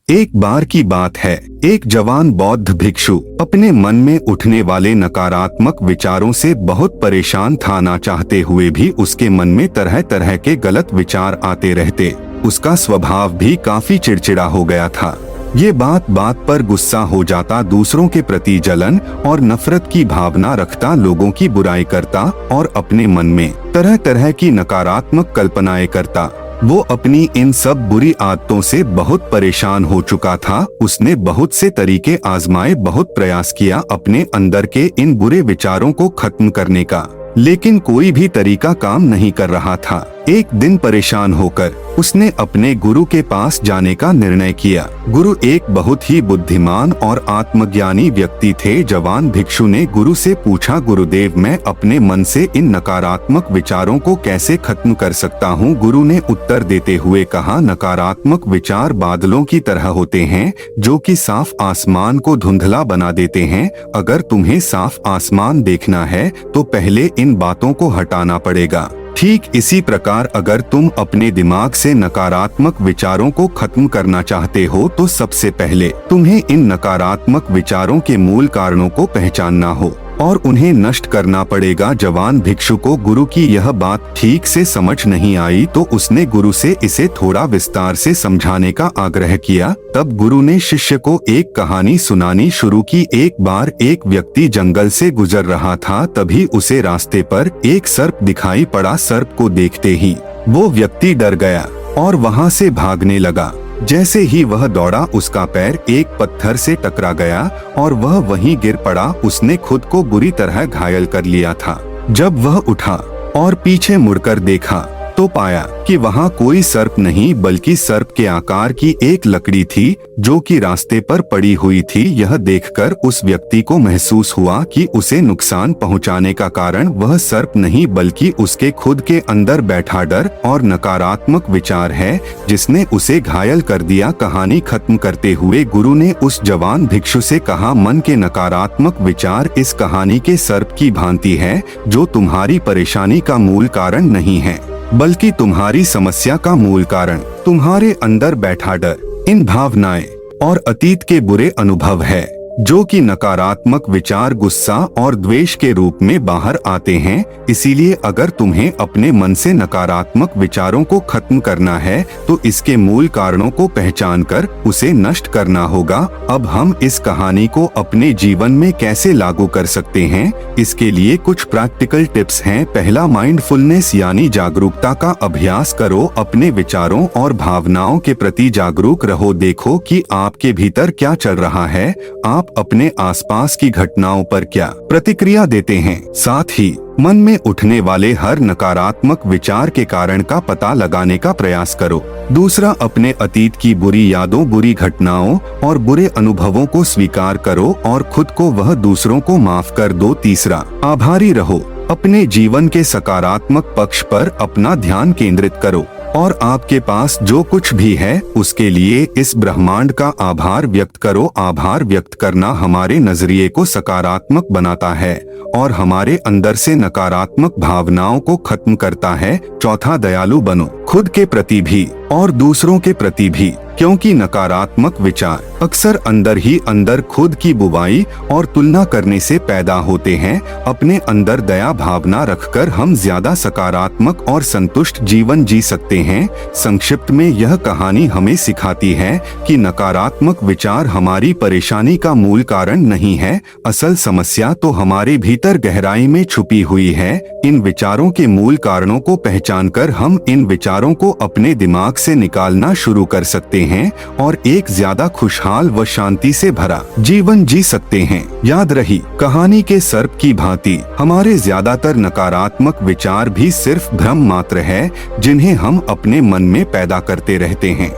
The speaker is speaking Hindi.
एक बार की बात है, एक जवान बौद्ध भिक्षु अपने मन में उठने वाले नकारात्मक विचारों से बहुत परेशान था। ना चाहते हुए भी उसके मन में तरह तरह के गलत विचार आते रहते। उसका स्वभाव भी काफी चिड़चिड़ा हो गया था। ये बात बात पर गुस्सा हो जाता, दूसरों के प्रति जलन और नफरत की भावना रखता, लोगों की बुराई करता और अपने मन में तरह तरह की नकारात्मक कल्पनाएं करता। वो अपनी इन सब बुरी आदतों से बहुत परेशान हो चुका था। उसने बहुत से तरीके आजमाए, बहुत प्रयास किया अपने अंदर के इन बुरे विचारों को खत्म करने का, लेकिन कोई भी तरीका काम नहीं कर रहा था। एक दिन परेशान होकर उसने अपने गुरु के पास जाने का निर्णय किया। गुरु एक बहुत ही बुद्धिमान और आत्मज्ञानी व्यक्ति थे। जवान भिक्षु ने गुरु से पूछा, गुरुदेव, मैं अपने मन से इन नकारात्मक विचारों को कैसे खत्म कर सकता हूँ? गुरु ने उत्तर देते हुए कहा, नकारात्मक विचार बादलों की तरह होते हैं जो कि साफ आसमान को धुंधला बना देते हैं। अगर तुम्हें साफ आसमान देखना है तो पहले इन बातों को हटाना पड़ेगा। ठीक इसी प्रकार अगर तुम अपने दिमाग से नकारात्मक विचारों को खत्म करना चाहते हो तो सबसे पहले तुम्हें इन नकारात्मक विचारों के मूल कारणों को पहचानना हो और उन्हें नष्ट करना पड़ेगा। जवान भिक्षु को गुरु की यह बात ठीक से समझ नहीं आई तो उसने गुरु से इसे थोड़ा विस्तार से समझाने का आग्रह किया। तब गुरु ने शिष्य को एक कहानी सुनानी शुरू की। एक बार एक व्यक्ति जंगल से गुजर रहा था, तभी उसे रास्ते पर एक सर्प दिखाई पड़ा। सर्प को देखते ही वो व्यक्ति डर गया और वहाँ से भागने लगा। जैसे ही वह दौड़ा, उसका पैर एक पत्थर से टकरा गया और वह वहीं गिर पड़ा। उसने खुद को बुरी तरह घायल कर लिया था। जब वह उठा और पीछे मुड़कर देखा तो पाया कि वहाँ कोई सर्प नहीं बल्कि सर्प के आकार की एक लकड़ी थी जो कि रास्ते पर पड़ी हुई थी। यह देखकर उस व्यक्ति को महसूस हुआ कि उसे नुकसान पहुँचाने का कारण वह सर्प नहीं बल्कि उसके खुद के अंदर बैठा डर और नकारात्मक विचार है जिसने उसे घायल कर दिया। कहानी खत्म करते हुए गुरु ने उस जवान भिक्षु से कहा, मन के नकारात्मक विचार इस कहानी के सर्प की भांति है जो तुम्हारी परेशानी का मूल कारण नहीं है बल्कि तुम्हारी समस्या का मूल कारण तुम्हारे अंदर बैठा डर, इन भावनाएं और अतीत के बुरे अनुभव है जो कि नकारात्मक विचार, गुस्सा और द्वेष के रूप में बाहर आते हैं। इसीलिए अगर तुम्हें अपने मन से नकारात्मक विचारों को खत्म करना है तो इसके मूल कारणों को पहचानकर उसे नष्ट करना होगा। अब हम इस कहानी को अपने जीवन में कैसे लागू कर सकते हैं, इसके लिए कुछ प्रैक्टिकल टिप्स हैं। पहला, माइंडफुलनेस यानी जागरूकता का अभ्यास करो। अपने विचारों और भावनाओं के प्रति जागरूक रहो। देखो कि आपके भीतर क्या चल रहा है, आप अपने आसपास की घटनाओं पर क्या प्रतिक्रिया देते हैं। साथ ही मन में उठने वाले हर नकारात्मक विचार के कारण का पता लगाने का प्रयास करो। दूसरा, अपने अतीत की बुरी यादों, बुरी घटनाओं और बुरे अनुभवों को स्वीकार करो और खुद को वह दूसरों को माफ कर दो। तीसरा, आभारी रहो। अपने जीवन के सकारात्मक पक्ष पर अपना ध्यान केंद्रित करो और आपके पास जो कुछ भी है उसके लिए इस ब्रह्मांड का आभार व्यक्त करो। आभार व्यक्त करना हमारे नजरिए को सकारात्मक बनाता है और हमारे अंदर से नकारात्मक भावनाओं को खत्म करता है। चौथा, दयालु बनो, खुद के प्रति भी और दूसरों के प्रति भी, क्योंकि नकारात्मक विचार अक्सर अंदर ही अंदर खुद की बुराई और तुलना करने से पैदा होते हैं। अपने अंदर दया भावना रखकर हम ज्यादा सकारात्मक और संतुष्ट जीवन जी सकते हैं। संक्षिप्त में यह कहानी हमें सिखाती है कि नकारात्मक विचार हमारी परेशानी का मूल कारण नहीं है, असल समस्या तो हमारे भीतर गहराई में छुपी हुई है। इन विचारों के मूल कारणों को पहचानकर हम इन विचारों को अपने दिमाग से निकालना शुरू कर सकते हैं और एक ज्यादा खुशहाल व शांति से भरा जीवन जी सकते हैं। याद रही, कहानी के सर्प की भांति हमारे ज्यादातर नकारात्मक विचार भी सिर्फ भ्रम मात्र है जिन्हें हम अपने मन में पैदा करते रहते हैं।